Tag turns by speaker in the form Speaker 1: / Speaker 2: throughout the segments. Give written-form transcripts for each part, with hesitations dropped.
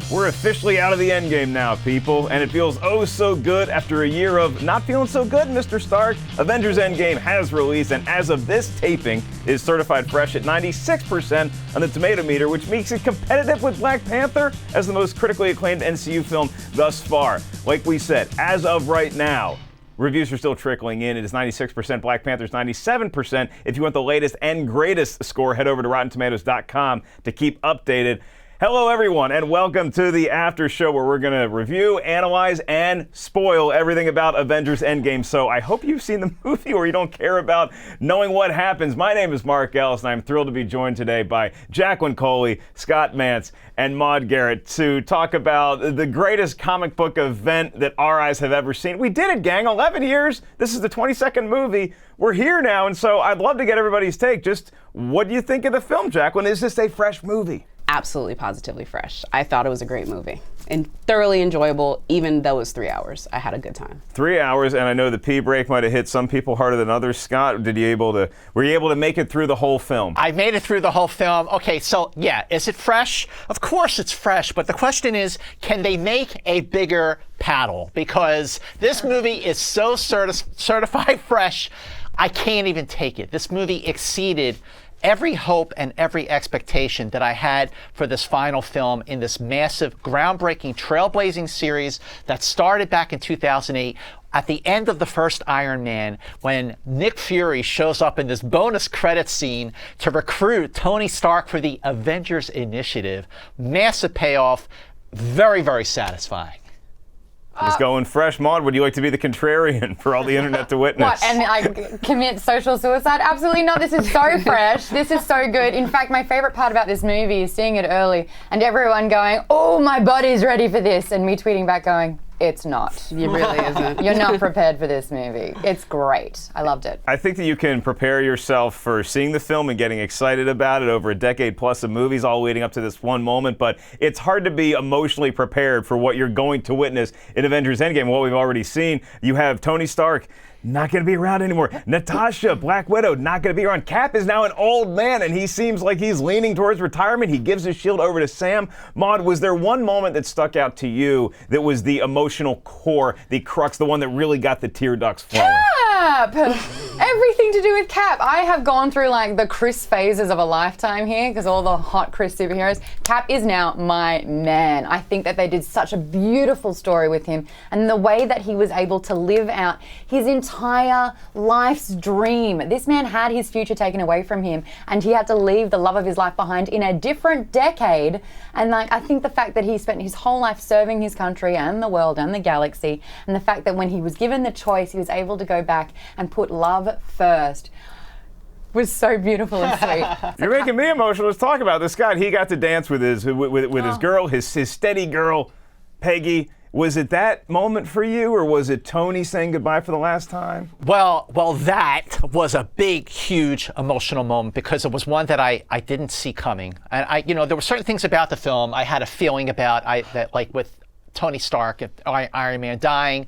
Speaker 1: We're officially out of the Endgame now, people, and it feels oh so good after a year of not feeling so good, Mr. Stark. Avengers Endgame has released, and as of this taping, is certified fresh at 96% on the Tomatometer, which makes it competitive with Black Panther as the most critically acclaimed MCU film thus far. Like we said, as of right now, reviews are still trickling in. It is 96%. Black Panther's 97%. If you want the latest and greatest score, head over to RottenTomatoes.com to keep updated. Hello, everyone, and welcome to the after show where we're going to review, analyze, and spoil everything about Avengers Endgame. So I hope you've seen the movie or you don't care about knowing what happens. My name is Mark Ellis, and I'm thrilled to be joined today by Jacqueline Coley, Scott Mantz, and Maude Garrett to talk about the greatest comic book event that our eyes have ever seen. We did it, gang. 11 years. This is the 22nd movie. We're here now, and so I'd love to get everybody's take. Just what do you think of the film, Jacqueline? Is this a fresh movie?
Speaker 2: Absolutely, positively fresh. I thought it was a great movie and thoroughly enjoyable, even though it was 3 hours. I had a good time.
Speaker 1: 3 hours, and I know the pee break might have hit some people harder than others. Scott, were you able to make it through the whole film?
Speaker 3: I made it through the whole film. Okay, so yeah, is it fresh? Of course it's fresh, but the question is, can they make a bigger paddle? Because this movie is so certified fresh, I can't even take it. This movie exceeded every hope and every expectation that I had for this final film in this massive, groundbreaking, trailblazing series that started back in 2008. At the end of the first Iron Man, when Nick Fury shows up in this bonus credit scene to recruit Tony Stark for the Avengers Initiative, massive payoff, very, very satisfying.
Speaker 1: It's going fresh. Maude, would you like to be the contrarian for all the internet to witness?
Speaker 4: What, and I commit social suicide? Absolutely not. This is so fresh. This is so good. In fact, my favorite part about this movie is seeing it early and everyone going, oh, my body's ready for this, and me tweeting back going, it's not.
Speaker 2: It really isn't.
Speaker 4: You're not prepared for this movie. It's great. I loved it.
Speaker 1: I think that you can prepare yourself for seeing the film and getting excited about it over a decade plus of movies all leading up to this one moment, but it's hard to be emotionally prepared for what you're going to witness in Avengers Endgame. What we've already seen, you have Tony Stark not going to be around anymore. Natasha, Black Widow, not going to be around. Cap is now an old man, and he seems like he's leaning towards retirement. He gives his shield over to Sam. Maude, was there one moment that stuck out to you that was the emotional core, the crux, the one that really got the tear ducts flowing?
Speaker 4: Cap! Everything to do with Cap. I have gone through like the Chris phases of a lifetime here because all the hot Chris superheroes. Cap is now my man. I think that they did such a beautiful story with him, and the way that he was able to live out his entire life's dream. This man had his future taken away from him, and he had to leave the love of his life behind in a different decade. And like, I think the fact that he spent his whole life serving his country and the world and the galaxy, and the fact that when he was given the choice, he was able to go back and put love first, was so beautiful and sweet.
Speaker 1: You're making me emotional. Let's talk about this. Scott, he got to dance with his his girl, his steady girl, Peggy. Was it that moment for you, or was it Tony saying goodbye for the last time?
Speaker 3: Well, that was a big, huge emotional moment because it was one that I didn't see coming. And there were certain things about the film I had a feeling about that, like with Tony Stark and Iron Man dying.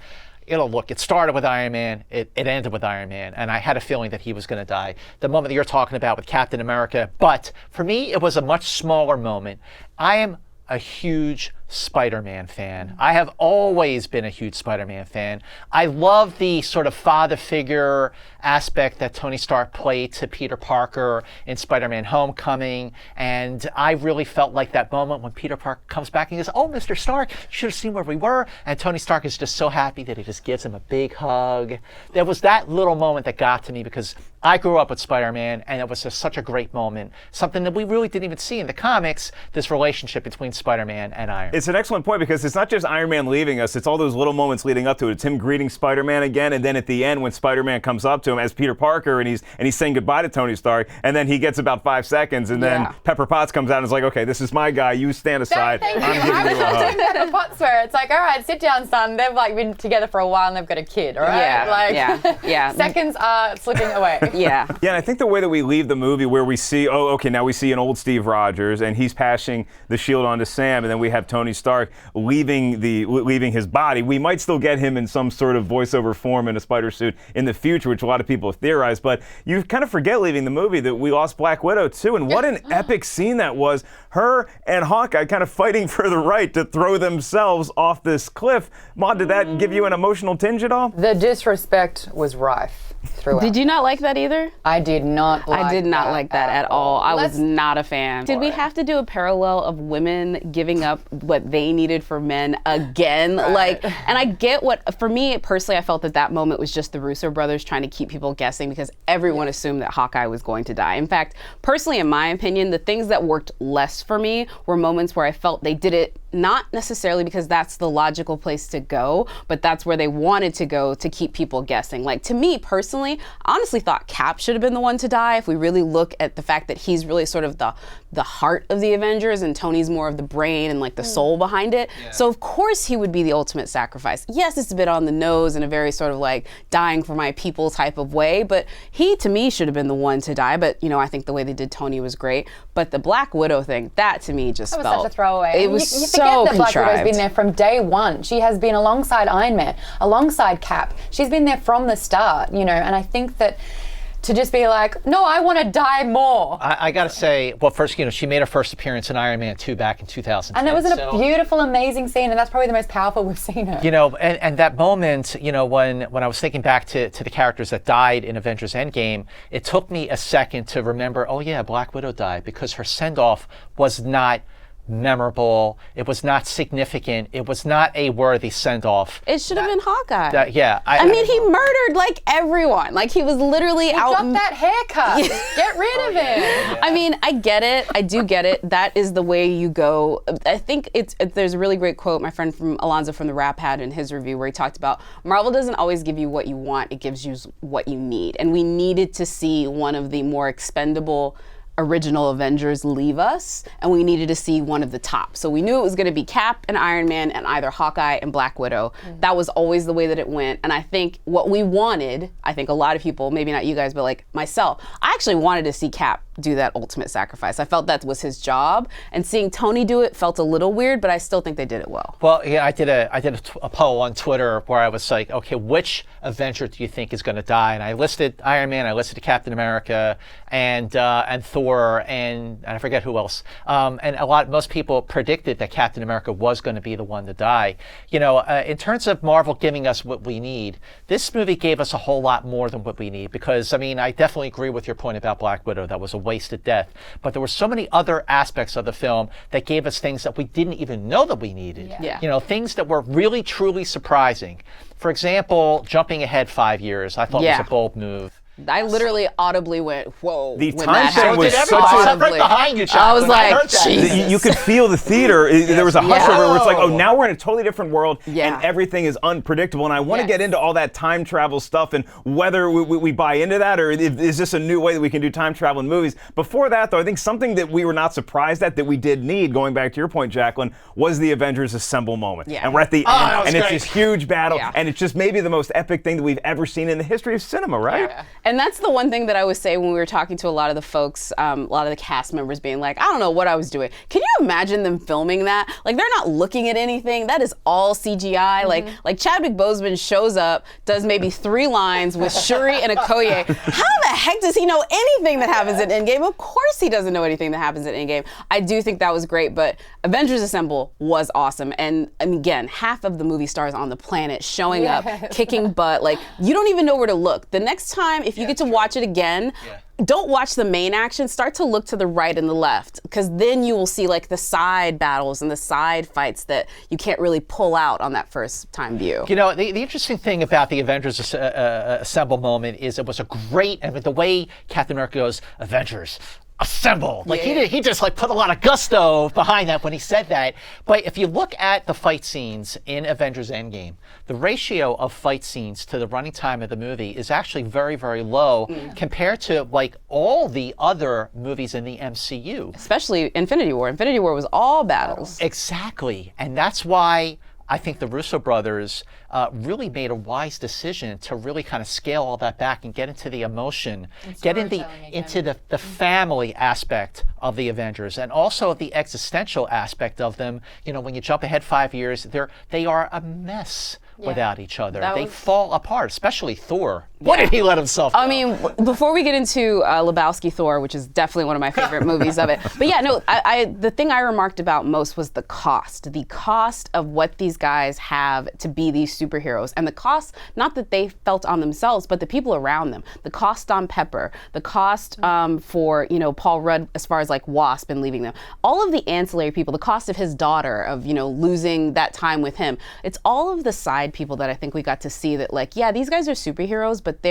Speaker 3: It started with Iron Man, it ended with Iron Man, and I had a feeling that he was going to die. The moment that you're talking about with Captain America, but for me, it was a much smaller moment. I am a huge Spider-Man fan. I have always been a huge Spider-Man fan. I love the sort of father figure aspect that Tony Stark played to Peter Parker in Spider-Man Homecoming, and I really felt like that moment when Peter Parker comes back and he goes, oh, Mr. Stark, you should have seen where we were, and Tony Stark is just so happy that he just gives him a big hug. There was that little moment that got to me because I grew up with Spider-Man, and it was just such a great moment, something that we really didn't even see in the comics, this relationship between Spider-Man and Iron Man.
Speaker 1: It's an excellent point because it's not just Iron Man leaving us, it's all those little moments leading up to it. It's him greeting Spider-Man again, and then at the end when Spider-Man comes up to him as Peter Parker and he's saying goodbye to Tony Stark, and then he gets about 5 seconds, and then Pepper Potts comes out and is like, okay, this is my guy, you stand aside.
Speaker 4: Thank you.
Speaker 1: I'm giving you a hug.
Speaker 4: Pepper Potts where it's like, all right, sit down, son. They've like been together for a while and they've got a kid, all right?
Speaker 2: Yeah.
Speaker 4: Seconds are slipping away.
Speaker 2: Yeah,
Speaker 1: and I think the way that we leave the movie where we see, now we see an old Steve Rogers, and he's passing the shield on to Sam, and then we have Tony Tony Stark leaving his body. We might still get him in some sort of voiceover form in a spider suit in the future, which a lot of people have theorized. But you kind of forget leaving the movie that we lost Black Widow too, and what an epic scene that was. Her and Hawkeye kind of fighting for the right to throw themselves off this cliff. Maude, did that give you an emotional tinge at all?
Speaker 4: The disrespect was rife throughout.
Speaker 2: Did you not like that either?
Speaker 4: I did not like
Speaker 2: I did not like that at all. I was
Speaker 4: Let's-
Speaker 2: not a fan. Did we have to do a parallel of women giving up what they needed for men again? Like, and I get for me personally, I felt that moment was just the Russo brothers trying to keep people guessing because everyone assumed that Hawkeye was going to die. In fact, personally, in my opinion, the things that worked less for me were moments where I felt they did it not necessarily because that's the logical place to go, but that's where they wanted to go to keep people guessing. Like, to me personally, I honestly thought Cap should have been the one to die if we really look at the fact that he's really sort of the heart of the Avengers and Tony's more of the brain and like the soul behind it. Yeah. So of course he would be the ultimate sacrifice. Yes, it's a bit on the nose in a very sort of like dying for my people type of way, but he to me should have been the one to die. But you know, I think the way they did Tony was great. But the Black Widow thing, that to me just
Speaker 4: That was
Speaker 2: felt
Speaker 4: such a throwaway.
Speaker 2: It was
Speaker 4: you
Speaker 2: so
Speaker 4: forget that Black
Speaker 2: contrived.
Speaker 4: Widow's been there from day one. She has been alongside Iron Man, alongside Cap. She's been there from the start, you know, and I think that to just be like, no, I want to die more.
Speaker 3: I got to say, well, first, you know, she made her first appearance in Iron Man 2 back in 2010.
Speaker 4: And it was a beautiful, amazing scene, and that's probably the most powerful we've seen her.
Speaker 3: You know, and that moment, you know, when I was thinking back to the characters that died in Avengers Endgame, it took me a second to remember, oh yeah, Black Widow died, because her send-off was not memorable. It was not significant. It was not a worthy send-off.
Speaker 2: It should have been Hawkeye.
Speaker 3: Yeah.
Speaker 2: I mean, he murdered like everyone. Like he was literally out.
Speaker 4: Got that haircut. Get rid of him.
Speaker 2: Yeah. I mean, I get it. I do get it. That is the way you go. I think there's a really great quote my friend Alonzo from the Rap had in his review where he talked about Marvel doesn't always give you what you want. It gives you what you need. And we needed to see one of the more expendable original Avengers leave us, and we needed to see one of the top. So we knew it was going to be Cap and Iron Man and either Hawkeye and Black Widow. That was always the way that it went. And I think what we wanted, I think a lot of people, maybe not you guys, but like myself, I actually wanted to see Cap do that ultimate sacrifice. I felt that was his job, and seeing Tony do it felt a little weird, but I still think they did it well.
Speaker 3: Well, yeah, I did a poll on Twitter where I was like, okay, which Avenger do you think is going to die? And I listed Iron Man, I listed Captain America, and Thor, and I forget who else. And most people predicted that Captain America was going to be the one to die. You know, in terms of Marvel giving us what we need, this movie gave us a whole lot more than what we need. Because I mean, I definitely agree with your point about Black Widow. That was a wasted death. But there were so many other aspects of the film that gave us things that we didn't even know that we needed.
Speaker 2: Yeah.
Speaker 3: You know, things that were really, truly surprising. For example, jumping ahead 5 years, I thought was a bold move.
Speaker 2: I literally audibly went, whoa.
Speaker 1: The
Speaker 2: when
Speaker 1: time
Speaker 2: that
Speaker 1: frame
Speaker 2: happened.
Speaker 1: was such
Speaker 3: right behind you,
Speaker 2: I was
Speaker 3: Jacqueline.
Speaker 2: like,
Speaker 3: heard that.
Speaker 2: Jesus.
Speaker 1: You could feel the theater. There was a hush over it where it's like, oh, now we're in a totally different world
Speaker 2: Yeah.
Speaker 1: and everything is unpredictable. And I want to get into all that time travel stuff and whether we buy into that or is this a new way that we can do time travel in movies. Before that, though, I think something that we were not surprised at that we did need, going back to your point, Jacqueline, was the Avengers Assemble moment.
Speaker 2: Yeah.
Speaker 1: And we're at the end, and
Speaker 3: great.
Speaker 1: it's this huge battle,
Speaker 2: Yeah.
Speaker 1: and it's just maybe the most epic thing that we've ever seen in the history of cinema, right?
Speaker 2: Yeah. And that's the one thing that I was saying when we were talking to a lot of the folks, a lot of the cast members being like, I don't know what I was doing. Can you imagine them filming that? Like, they're not looking at anything. That is all CGI. Like Chadwick Boseman shows up, does maybe 3 lines with Shuri and Okoye. How the heck does he know anything that happens in Endgame? Of course he doesn't know anything that happens in Endgame. I do think that was great, but Avengers Assemble was awesome. And again, half of the movie stars on the planet showing up, kicking butt. Like, you don't even know where to look. The next time, if you get to watch it again, don't watch the main action. Start to look to the right and the left, because then you will see like the side battles and the side fights that you can't really pull out on that first time view.
Speaker 3: You know, the interesting thing about the Avengers Assemble moment is it was a great, and the way Captain America goes, Avengers Assemble. Like he just like put a lot of gusto behind that when he said that. But if you look at the fight scenes in Avengers Endgame, the ratio of fight scenes to the running time of the movie is actually very, very low compared to like all the other movies in the MCU.
Speaker 2: Especially Infinity War. Infinity War was all battles.
Speaker 3: Exactly. And that's why I think the Russo brothers really made a wise decision to really kind of scale all that back and get into the emotion, get into the family aspect of the Avengers, and also the existential aspect of them. You know, when you jump ahead 5 years, they are a mess without each other. They fall apart, especially Thor. What did he let himself go?
Speaker 2: I mean, before we get into Lebowski Thor, which is definitely one of my favorite movies of it, but yeah, no, the thing I remarked about most was the cost of what these guys have to be these superheroes, and the cost, not that they felt on themselves, but the people around them. The cost on Pepper, the cost for, you know, Paul Rudd as far as like Wasp and leaving them. All of the ancillary people, the cost of his daughter, of, you know, losing that time with him. It's all of the side people that I think we got to see that, like, yeah, these guys are superheroes, but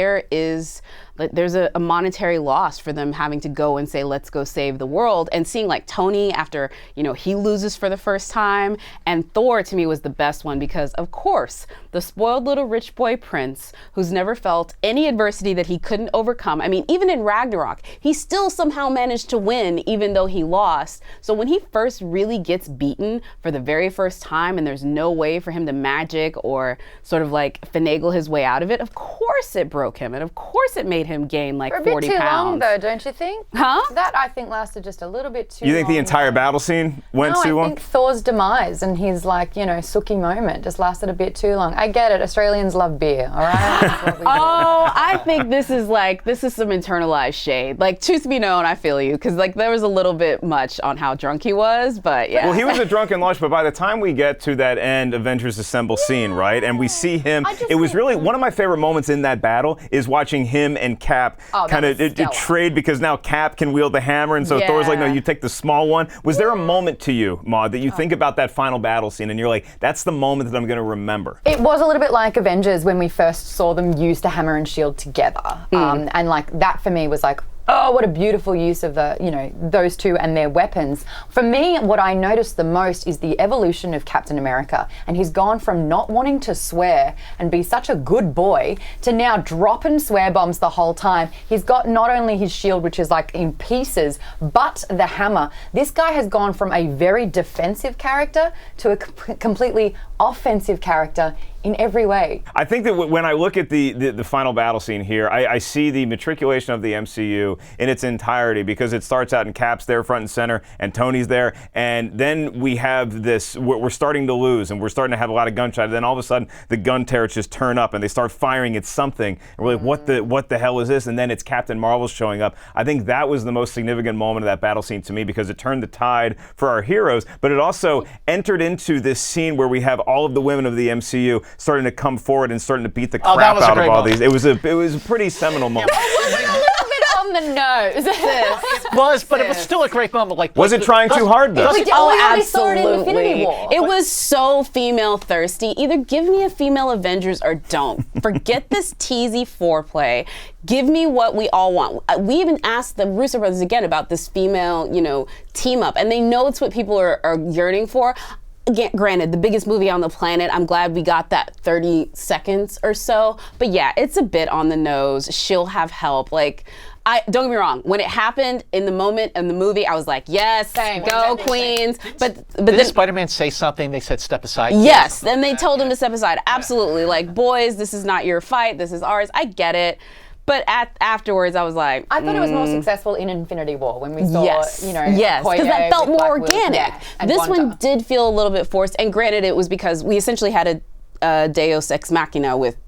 Speaker 2: there's a monetary loss for them having to go and say, let's go save the world. And seeing like Tony after, you know, he loses for the first time, and Thor to me was the best one because, of course, the spoiled little rich boy prince who's never felt any adversity that he couldn't overcome. I mean, even in Ragnarok, he still somehow managed to win even though he lost. So when he first really gets beaten for the very first time and there's no way for him to magic or sort of like finagle his way out of it, of course it broke him, and of course it made him gain like 40 pounds.
Speaker 4: A bit too long though, don't you think?
Speaker 2: Huh?
Speaker 4: That I think lasted just a little bit too long.
Speaker 1: You think the entire battle scene went too long?
Speaker 4: I think Thor's demise and his like, you know, Suki moment just lasted a bit too long. I get it, Australians love beer, all right? That's what we do.
Speaker 2: I think this is some internalized shade. Like, truth be known, I feel you, because like there was a little bit much on how drunk he was, but yeah.
Speaker 1: Well, he was a drunken lunch, but by the time we get to that end Avengers Assemble scene, right, and we see him, it was really one of my favorite moments in that battle is watching him and Cap kind of trade, because now Cap can wield the hammer, and so Thor's like, no, you take the small one. Was there a moment to you, Maude, that you think about that final battle scene and you're like, that's the moment that I'm going to remember?
Speaker 4: It was a little bit like Avengers when we first saw them use the hammer and shield together. And like that for me was like, oh, what a beautiful use of the, you know, those two and their weapons. For me, what I noticed the most is the evolution of Captain America. And he's gone from not wanting to swear and be such a good boy to now dropping swear bombs the whole time. He's got not only his shield, which is like in pieces, but the hammer. This guy has gone from a very defensive character to a completely offensive character in every way.
Speaker 1: I think that when I look at the final battle scene here, I see the matriculation of the MCU in its entirety, because it starts out in Cap's there front and center and Tony's there, and then we have this, we're starting to lose and we're starting to have a lot of gunshot, and then all of a sudden the gun turrets just turn up and they start firing at something, and we're like, what the hell is this? And then it's Captain Marvel showing up. I think that was the most significant moment of that battle scene to me, because it turned the tide for our heroes, but it also entered into this scene where we have all of the women of the MCU starting to come forward and starting to beat the crap out of all these. It was a pretty seminal moment.
Speaker 4: Was it a little bit on the nose?
Speaker 3: But it was still a great moment. Like,
Speaker 1: was it trying too hard though?
Speaker 2: Absolutely. It was so female thirsty. Either give me a female Avengers or don't. Forget this teasy foreplay. Give me what we all want. We even asked the Russo brothers again about this female, you know, team up, and they know it's what people are yearning for. Again, granted, the biggest movie on the planet, I'm glad we got that 30 seconds or so. But yeah, it's a bit on the nose. She'll have help. Like, don't get me wrong. When it happened in the moment in the movie, I was like, yes, go Queens. But
Speaker 3: did Spider-Man say something? They said step aside.
Speaker 2: Yes, then they told him to step aside. Absolutely. Like, boys, this is not your fight. This is ours. I get it. But afterwards, I was like,
Speaker 4: I thought it was more successful in Infinity War when we saw, you know,
Speaker 2: because that felt more organic. This one did feel a little bit forced. And granted, it was because we essentially had a Deus Ex Machina with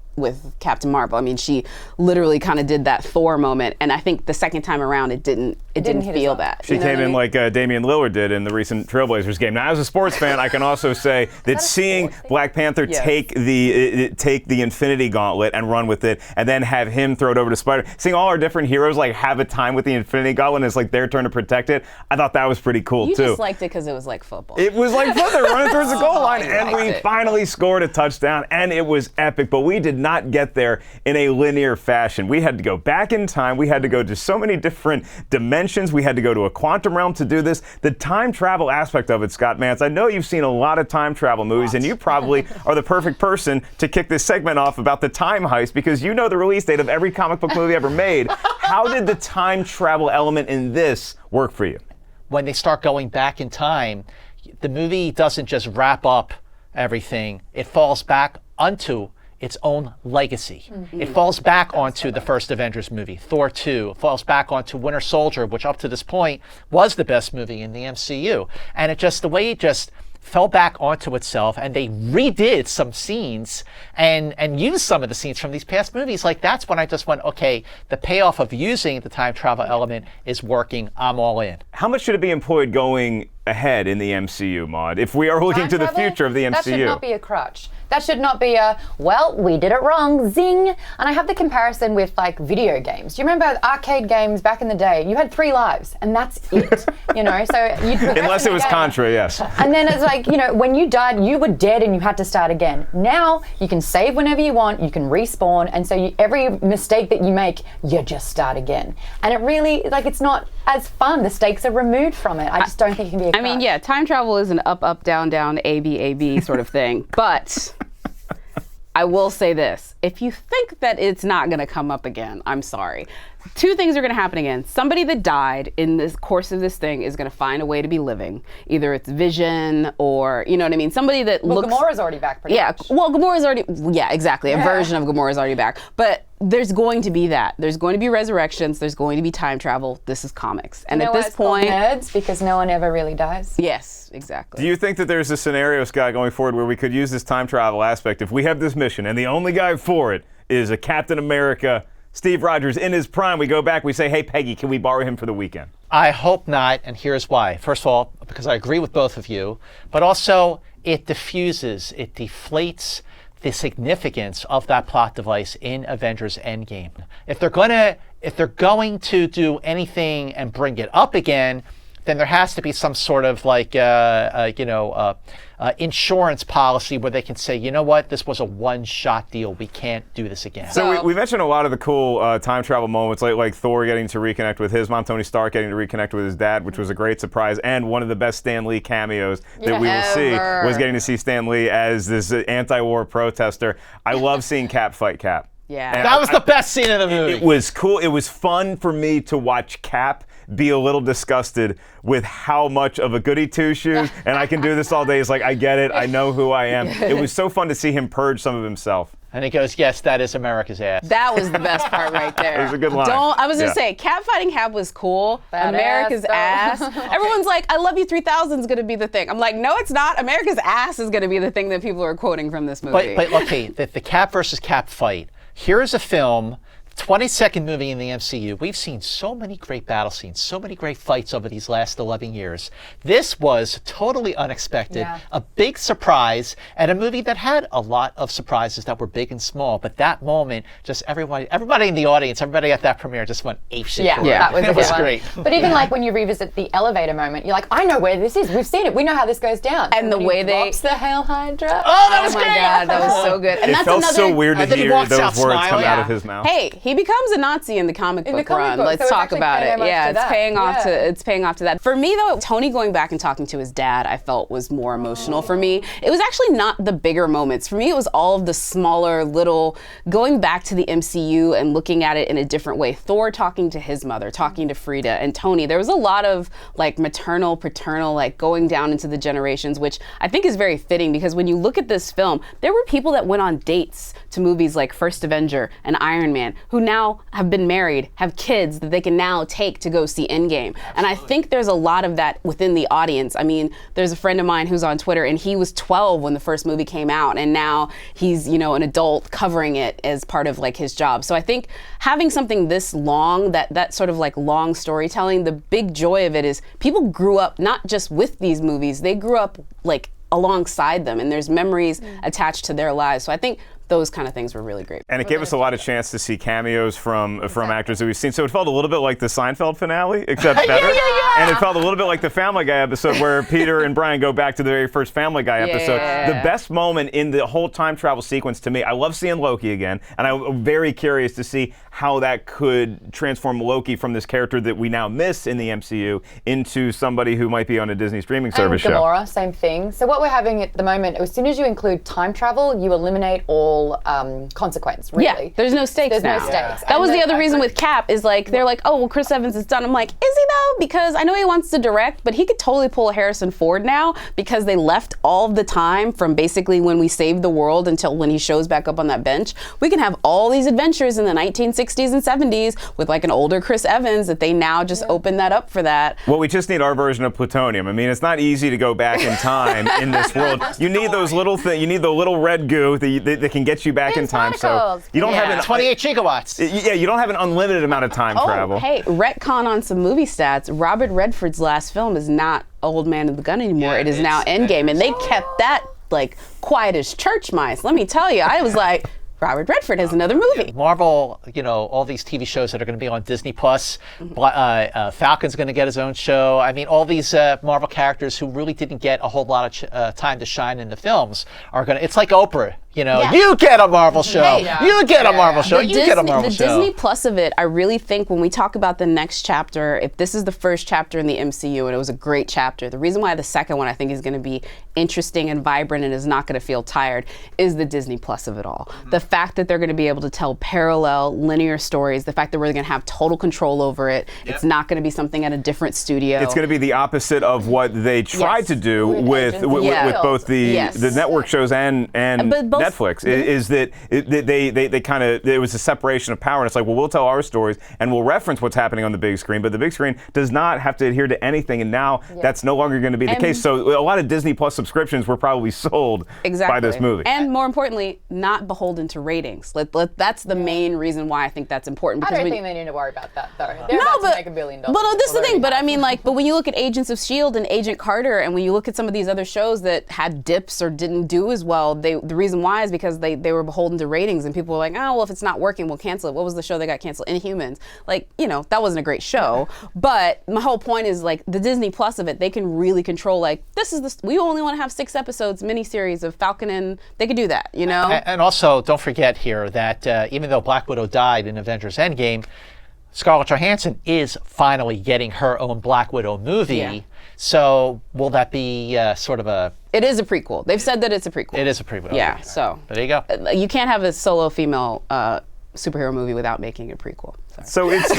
Speaker 2: Captain Marvel. I mean, she literally kind of did that Thor moment, and I think the second time around, it didn't feel that.
Speaker 1: She came in like Damian Lillard did in the recent Trailblazers game. Now, as a sports fan, I can also say that seeing Black Panther take the Infinity Gauntlet and run with it, and then have him throw it over to Spider, seeing all our different heroes like have a time with the Infinity Gauntlet, and it's like their turn to protect it. I thought that was pretty cool too.
Speaker 2: You just liked it because it was like football.
Speaker 1: It was like football, running towards the goal line, and we finally scored a touchdown, and it was epic. But we did not get there in a linear fashion. We had to go back in time. We had to go to so many different dimensions. We had to go to a quantum realm to do this. The time travel aspect of it, Scott Mantz, I know you've seen a lot of time travel movies, and you probably are the perfect person to kick this segment off about the time heist, because you know the release date of every comic book movie ever made. How did the time travel element in this work for you?
Speaker 3: When they start going back in time, the movie doesn't just wrap up everything, it falls back onto its own legacy. It falls back onto the first Avengers movie, Thor 2. It falls back onto Winter Soldier, which up to this point was the best movie in the MCU. And the way it just fell back onto itself, and they redid some scenes and used some of the scenes from these past movies. Like, that's when I just went, okay, the payoff of using the time travel element is working. I'm all in.
Speaker 1: How much should it be employed going ahead in the MCU, Maude, if we are looking to the future of the MCU?
Speaker 4: That should not be a crutch. That should not be a, well, we did it wrong, zing. And I have the comparison with like video games. Do you remember arcade games back in the day? You had 3 lives and that's it, you know, so you'd progress
Speaker 1: Unless it was Contra, yes.
Speaker 4: And then it's like, you know, when you died, you were dead and you had to start again. Now you can save whenever you want, you can respawn, and so every mistake that you make, you just start again. And it really, like, it's not as fun. The stakes are removed from it. I just don't think it can be a crutch.
Speaker 2: I mean, yeah, time travel is an up, up, down, down, A, B, A, B sort of thing. But I will say this. If you think that it's not going to come up again, I'm sorry. 2 things are going to happen again. Somebody that died in this course of this thing is going to find a way to be living. Either it's Vision or, you know what I mean? Somebody that looks...
Speaker 4: Well, Gamora's already back pretty much.
Speaker 2: Well, Gamora's already... Yeah, exactly. A version of Gamora's already back. But there's going to be that. There's going to be resurrections. There's going to be time travel. This is comics. And at this point...
Speaker 4: nerds, because no one ever really dies.
Speaker 2: Yes, exactly.
Speaker 1: Do you think that there's a scenario, Scott, going forward where we could use this time travel aspect if we have this mission and the only guy for it is a Captain America, Steve Rogers in his prime? We go back, we say, hey, Peggy, can we borrow him for the weekend?
Speaker 3: I hope not, and here's why. First of all, because I agree with both of you, but also it diffuses, it deflates the significance of that plot device in Avengers Endgame. If they're going to do anything and bring it up again, then there has to be some sort of like, insurance policy where they can say, you know what, this was a one-shot deal. We can't do this again.
Speaker 1: So we mentioned a lot of the cool time travel moments, like Thor getting to reconnect with his mom, Tony Stark getting to reconnect with his dad, which was a great surprise, and one of the best Stan Lee cameos that we will see was getting to see Stan Lee as this anti-war protester. I love seeing Cap fight Cap.
Speaker 2: Yeah.
Speaker 1: And
Speaker 3: That was the best scene in the movie.
Speaker 1: It was cool. It was fun for me to watch Cap be a little disgusted with how much of a goody two-shoes, and I can do this all day. It's like, I get it. I know who I am. It was so fun to see him purge some of himself.
Speaker 3: And he goes, yes, that is America's ass.
Speaker 2: That was the best part right there.
Speaker 1: It was a good line.
Speaker 2: I was gonna say, Cap fighting Cap was cool.
Speaker 4: That
Speaker 2: America's
Speaker 4: ass,
Speaker 2: ass. Everyone's like, I love you 3000 is gonna be the thing. I'm like, no, it's not. America's ass is gonna be the thing that people are quoting from this movie.
Speaker 3: But okay, the Cap versus Cap fight. Here is a film, 22nd movie in the MCU. We've seen so many great battle scenes, so many great fights over these last 11 years. This was totally unexpected, a big surprise, and a movie that had a lot of surprises that were big and small. But that moment, just everybody in the audience, everybody at that premiere just went apeshit.
Speaker 4: Yeah, that was,
Speaker 3: it was great.
Speaker 4: But even like when you revisit the elevator moment, you're like, I know where this is. We've seen it. We know how this goes down.
Speaker 2: And the way they
Speaker 4: drops the Hail Hydra.
Speaker 3: Oh, that was
Speaker 2: my
Speaker 3: great!
Speaker 2: God, that was so good. And
Speaker 1: It
Speaker 2: that's
Speaker 1: felt
Speaker 2: another,
Speaker 1: so weird to
Speaker 3: then he
Speaker 1: hear
Speaker 3: walks
Speaker 1: those
Speaker 3: out
Speaker 1: words come
Speaker 3: smiling.
Speaker 1: out of his mouth.
Speaker 2: Hey, he becomes a Nazi in the comic book run.
Speaker 4: book,
Speaker 2: Let's
Speaker 4: so it's
Speaker 2: talk
Speaker 4: actually
Speaker 2: about
Speaker 4: paying
Speaker 2: it.
Speaker 4: homage
Speaker 2: Yeah,
Speaker 4: to
Speaker 2: it's
Speaker 4: that.
Speaker 2: paying off
Speaker 4: Yeah.
Speaker 2: to that. For me though, Tony going back and talking to his dad, I felt was more emotional for me. It was actually not the bigger moments. For me, it was all of the smaller little going back to the MCU and looking at it in a different way. Thor talking to his mother, talking to Frida, and Tony. There was a lot of like maternal, paternal, like going down into the generations, which I think is very fitting because when you look at this film, there were people that went on dates to movies like First Avenger and Iron Man who now have been married, have kids that they can now take to go see Endgame. And I think there's a lot of that within the audience. I mean, there's a friend of mine who's on Twitter and he was 12 when the first movie came out and now he's, you know, an adult covering it as part of like his job. So I think having something this long, that sort of like long storytelling, the big joy of it is people grew up not just with these movies, they grew up like alongside them and there's memories attached to their lives. So I think those kind of things were really great.
Speaker 1: And it gave us a lot of chance to see cameos from actors that we've seen. So it felt a little bit like the Seinfeld finale, except better. And it felt a little bit like the Family Guy episode where Peter and Brian go back to the very first Family Guy episode. The best moment in the whole time travel sequence to me, I love seeing Loki again, and I'm very curious to see how that could transform Loki from this character that we now miss in the MCU into somebody who might be on a Disney streaming service show.
Speaker 4: Gamora, same thing. So what we're having at the moment, as soon as you include time travel, you eliminate all moral consequence, really.
Speaker 2: Yeah, there's no stakes
Speaker 4: There's
Speaker 2: now.
Speaker 4: no stakes.
Speaker 2: That was
Speaker 4: And
Speaker 2: the other reason with Cap is like, they're like, oh, well, Chris Evans is done. I'm like, is he though? Because I know he wants to direct, but he could totally pull a Harrison Ford now because they left all of the time from basically when we saved the world until when he shows back up on that bench. We can have all these adventures in the 1960s and 70s with like an older Chris Evans that they now just open that up for that.
Speaker 1: Well, we just need our version of plutonium. I mean, it's not easy to go back in time in this world. You need those little things. You need the little red goo that can get you back in time. So you don't have an
Speaker 3: 28 gigawatts.
Speaker 1: Yeah, you don't have an unlimited amount of time travel.
Speaker 2: Hey, retcon on some movie stats. Robert Redford's last film is not Old Man and the Gun anymore. It is now Endgame, and they kept that like quiet as church mice. Let me tell you, I was like, Robert Redford has another movie.
Speaker 3: Marvel, all these TV shows that are going to be on Disney Plus. Falcon's going to get his own show. I mean, all these Marvel characters who really didn't get a whole lot of time to shine in the films are going to. It's like Oprah. You get a Marvel show. You get a Marvel show. You get a Marvel show.
Speaker 2: The Disney Plus of it, I really think when we talk about the next chapter, if this is the first chapter in the MCU and it was a great chapter, the reason why the second one I think is going to be interesting and vibrant and is not going to feel tired is the Disney Plus of it all. The fact that they're going to be able to tell parallel linear stories, the fact that we're going to have total control over it. It's not going to be something at a different studio.
Speaker 1: It's going to be the opposite of what they tried to do with both the network shows and Netflix. Is that they kind of, there was a separation of power, and it's like, well, we'll tell our stories and we'll reference what's happening on the big screen, but the big screen does not have to adhere to anything, and now that's no longer going to be the case. So a lot of Disney Plus subscriptions were probably sold by this movie.
Speaker 2: And more importantly, not beholden to ratings. That's the main reason why I think that's important.
Speaker 4: I don't think they need to worry about that, though. They're about to make $1 billion.
Speaker 2: But this is the thing. But I mean, but when you look at Agents of S.H.I.E.L.D. and Agent Carter, and when you look at some of these other shows that had dips or didn't do as well, the reason why is because they were beholden to ratings, and people were like, oh, well, if it's not working, we'll cancel it. What was the show that got canceled? Inhumans. That wasn't a great show. But my whole point is, the Disney Plus of it, they can really control, we only want to have 6 episodes, miniseries of Falcon, and they could do that,
Speaker 3: And also, don't forget here that even though Black Widow died in Avengers Endgame, Scarlett Johansson is finally getting her own Black Widow movie. Yeah. So will that be sort of a...
Speaker 2: It is a prequel. They've said that it's a prequel.
Speaker 3: It is a prequel.
Speaker 2: Yeah, so...
Speaker 3: There you go.
Speaker 2: You can't have a solo female superhero movie without making a prequel.
Speaker 1: So it's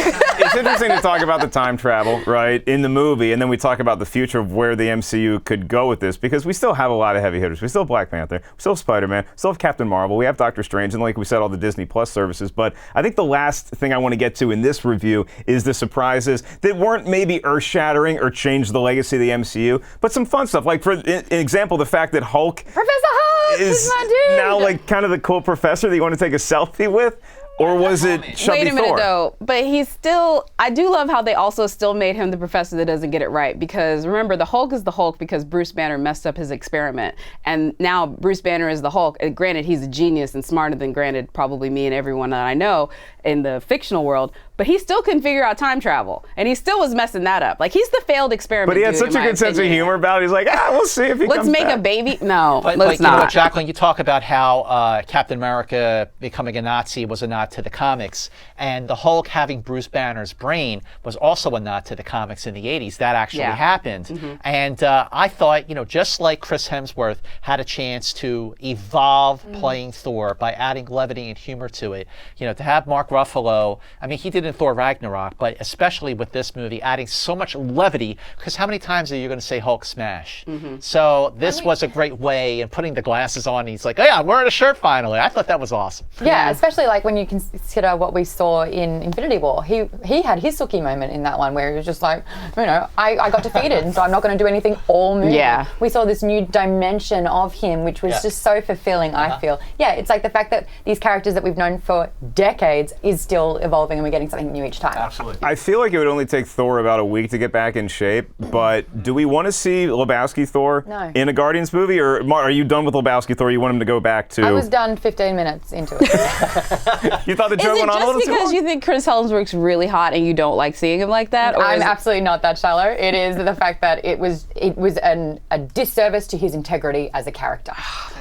Speaker 1: interesting to talk about the time travel, right, in the movie, and then we talk about the future of where the MCU could go with this, because we still have a lot of heavy hitters. We still have Black Panther, we still have Spider-Man, we still have Captain Marvel, we have Doctor Strange, and like we said, all the Disney Plus services. But I think the last thing I want to get to in this review is the surprises that weren't maybe earth-shattering or changed the legacy of the MCU, but some fun stuff. Like, for an example, the fact that Hulk
Speaker 4: Professor Hulk is my dude.
Speaker 1: Now kind of the cool professor that you want to take a selfie with. Or was it chubby
Speaker 2: Wait a minute,
Speaker 1: Thor?
Speaker 2: though. But he's still... I do love how they also still made him the professor that doesn't get it right. Because remember, the Hulk is the Hulk because Bruce Banner messed up his experiment. And now Bruce Banner is the Hulk. And granted, he's a genius and smarter than, probably me and everyone that I know in the fictional world. But he still couldn't figure out time travel. And he still was messing that up. He's the failed experiment.
Speaker 1: But he had such a good sense of humor about it. He's like, we'll see if he
Speaker 2: Let's
Speaker 1: comes
Speaker 2: make
Speaker 1: back.
Speaker 2: a baby. No,
Speaker 3: but
Speaker 2: let's not.
Speaker 3: You know what, Jacqueline, you talk about how Captain America becoming a Nazi was a nod to the comics. And the Hulk having Bruce Banner's brain was also a nod to the comics in the 80s. That actually happened. Mm-hmm. And I thought, just like Chris Hemsworth had a chance to evolve playing Thor by adding levity and humor to it, to have Mark Ruffalo, I mean, he did in Thor Ragnarok, but especially with this movie, adding so much levity, because how many times are you going to say Hulk smash? Mm-hmm. So this was a great way, and putting the glasses on, he's like, oh yeah, I'm wearing a shirt finally. I thought that was awesome.
Speaker 4: Yeah, especially when you consider what we saw in Infinity War. He had his Suki moment in that one where he was just like, I got defeated, and so I'm not going to do anything all movie.
Speaker 2: Yeah.
Speaker 4: We saw this new dimension of him, which was just so fulfilling, I feel. Yeah, it's like the fact that these characters that we've known for decades is still evolving, and we're getting something new each time.
Speaker 3: Absolutely.
Speaker 1: I feel like it would only take Thor about a week to get back in shape, but do we want to see Lebowski Thor in a Guardians movie, or are you done with Lebowski Thor? You want him to go back to...
Speaker 4: I was done 15 minutes into it.
Speaker 1: You thought the joke went on a little too long?
Speaker 2: Because you think Chris Hemsworth's really hot and you don't like seeing him like that? Or
Speaker 4: I'm absolutely not that shallow. It is the fact that it was a disservice to his integrity as a character.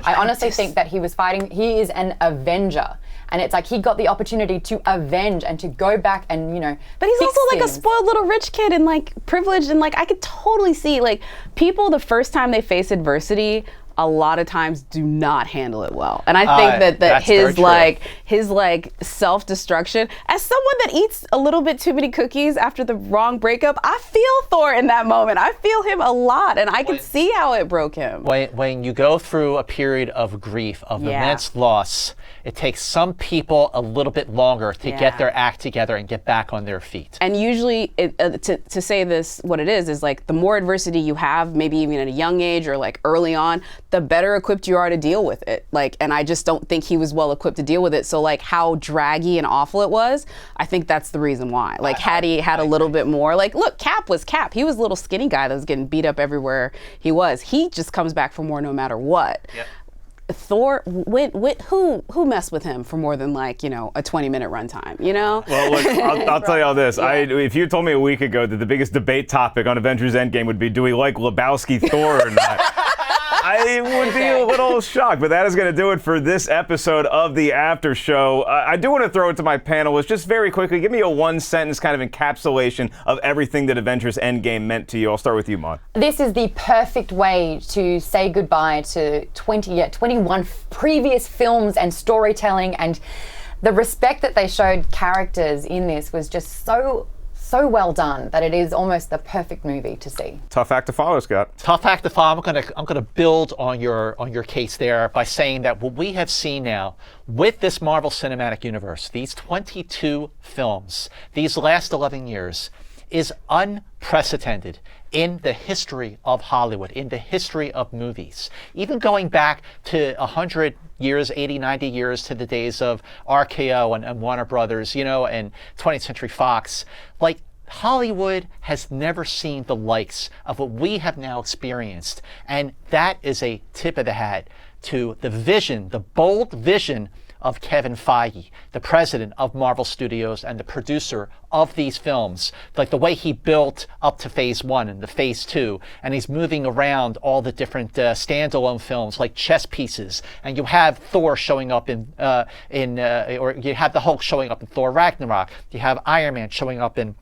Speaker 4: I honestly think that he is an Avenger. And it's like he got the opportunity to avenge and to go back and,
Speaker 2: But he's
Speaker 4: fix
Speaker 2: also like
Speaker 4: things.
Speaker 2: a spoiled little rich kid and privileged, and I could totally see people the first time they face adversity a lot of times do not handle it well. And I think that
Speaker 3: that's very true.
Speaker 2: his self-destruction, as someone that eats a little bit too many cookies after the wrong breakup, I feel Thor in that moment. I feel him a lot, and I can see how it broke him.
Speaker 3: When you go through a period of grief, of immense loss, it takes some people a little bit longer to get their act together and get back on their feet.
Speaker 2: And usually, to say this, what it is like the more adversity you have, maybe even at a young age or like early on, the better equipped you are to deal with it. Like, and I just don't think he was well equipped to deal with it. So like how draggy and awful it was, I think that's the reason why. Like had he had a little bit more, like look, Cap was Cap. He was a little skinny guy that was getting beat up everywhere he was. He just comes back for more no matter what.
Speaker 3: Yep.
Speaker 2: Thor, who messed with him for more than like, a 20-minute runtime,
Speaker 1: Well, look, I'll tell you all this. If you told me a week ago that the biggest debate topic on Avengers Endgame would be, do we like Lebowski Thor or not? I would be a little shocked, but that is going to do it for this episode of the After Show. I do want to throw it to my panelists just very quickly. Give me a one-sentence kind of encapsulation of everything that Avengers Endgame meant to you. I'll start with you, Maude.
Speaker 4: This is the perfect way to say goodbye to 21 previous films and storytelling, and the respect that they showed characters in this was just so well done that it is almost the perfect movie to see.
Speaker 1: Tough act to follow, Scott.
Speaker 3: Tough act to follow. I'm gonna build on your case there by saying that what we have seen now with this Marvel Cinematic Universe, these 22 films, these last 11 years, is unprecedented in the history of Hollywood, in the history of movies. Even going back to 100 years, 80, 90 years to the days of RKO and Warner Brothers, and 20th Century Fox. Like, Hollywood has never seen the likes of what we have now experienced. And that is a tip of the hat to the vision, the bold vision of Kevin Feige, the president of Marvel Studios and the producer of these films, like the way he built up to Phase 1 and the Phase 2, and he's moving around all the different standalone films like chess pieces, and you have Thor showing up or you have the Hulk showing up in Thor Ragnarok, you have Iron Man showing up in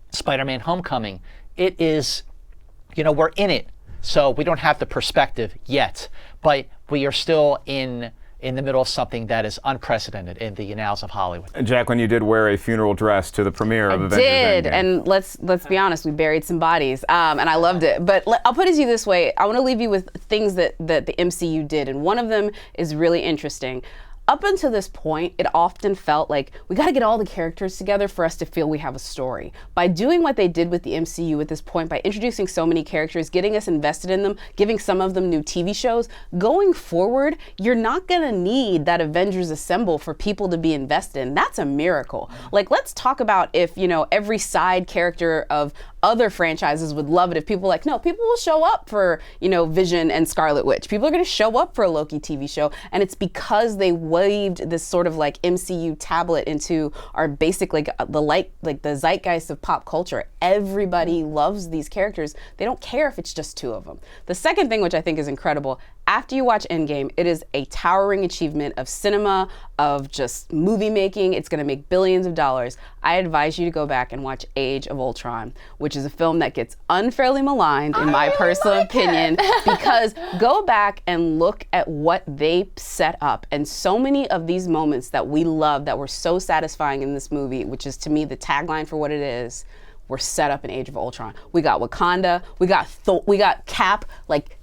Speaker 3: Spider-Man Homecoming. It is, we're in it, so we don't have the perspective yet, but we are still in the middle of something that is unprecedented in the annals of Hollywood.
Speaker 1: Jacqueline, you did wear a funeral dress to the premiere of Avengers Endgame.
Speaker 2: And let's be honest, we buried some bodies, and I loved it. But I'll put it to you this way: I want to leave you with things that the MCU did, and one of them is really interesting. Up until this point, it often felt like we got to get all the characters together for us to feel we have a story. By doing what they did with the MCU at this point, by introducing so many characters, getting us invested in them, giving some of them new TV shows, going forward, you're not going to need that Avengers Assemble for people to be invested in. That's a miracle. Like, let's talk about if, every side character of other franchises would love it if people people will show up for, Vision and Scarlet Witch. People are going to show up for a Loki TV show, and it's because they waved this sort of like MCU tablet into our basic the zeitgeist of pop culture. Everybody loves these characters. They don't care if it's just two of them. The second thing, which I think is incredible, after you watch Endgame, it is a towering achievement of cinema, of just movie making. It's going to make billions of dollars. I advise you to go back and watch Age of Ultron, which is a film that gets unfairly maligned, in my personal opinion, because go back and look at what they set up. And so many of these moments that we love, that were so satisfying in this movie, which is to me the tagline for what it is, were set up in Age of Ultron. We got Wakanda, we got Cap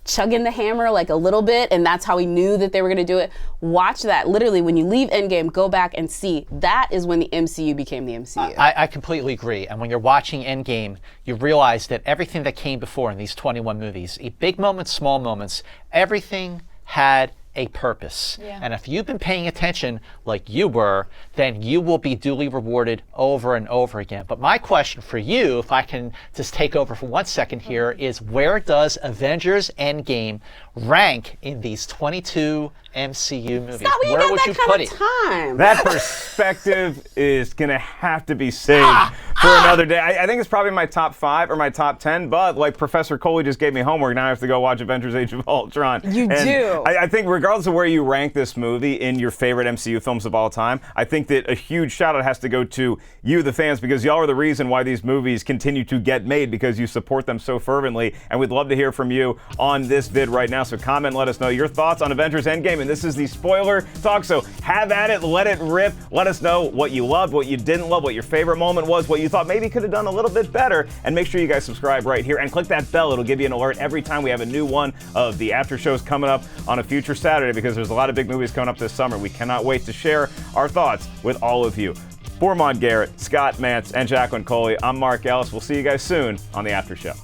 Speaker 2: chugging the hammer a little bit, and that's how he knew that they were gonna do it. Watch that. Literally, when you leave Endgame, go back and see. That is when the MCU became the MCU.
Speaker 3: I completely agree. And when you're watching Endgame, you realize that everything that came before in these 21 movies, big moments, small moments, everything had a purpose. Yeah. And if you've been paying attention like you were, then you will be duly rewarded over and over again. But my question for you, if I can just take over for 1 second here, is where does Avengers Endgame rank in these 22 MCU movies?
Speaker 2: Scott,
Speaker 3: where would you put it?
Speaker 2: Time.
Speaker 1: That perspective is going to have to be saved for another day. I think it's probably my top 5 or my top 10, but like Professor Coley just gave me homework, now I have to go watch Avengers Age of Ultron.
Speaker 2: You do.
Speaker 1: I think regardless of where you rank this movie in your favorite MCU films of all time, I think that a huge shout out has to go to you, the fans, because y'all are the reason why these movies continue to get made, because you support them so fervently, and we'd love to hear from you on this vid right now. So comment, let us know your thoughts on Avengers Endgame, and this is the spoiler talk, so have at it, let it rip. Let us know what you loved, what you didn't love, what your favorite moment was, what you thought maybe could have done a little bit better, and make sure you guys subscribe right here and click that bell. It'll give you an alert every time we have a new one of the after shows coming up on a future Saturday, because there's a lot of big movies coming up this summer. We cannot wait to share our thoughts with all of you. For Maude Garrett, Scott Mantz, and Jacqueline Coley, I'm Mark Ellis. We'll see you guys soon on the after show.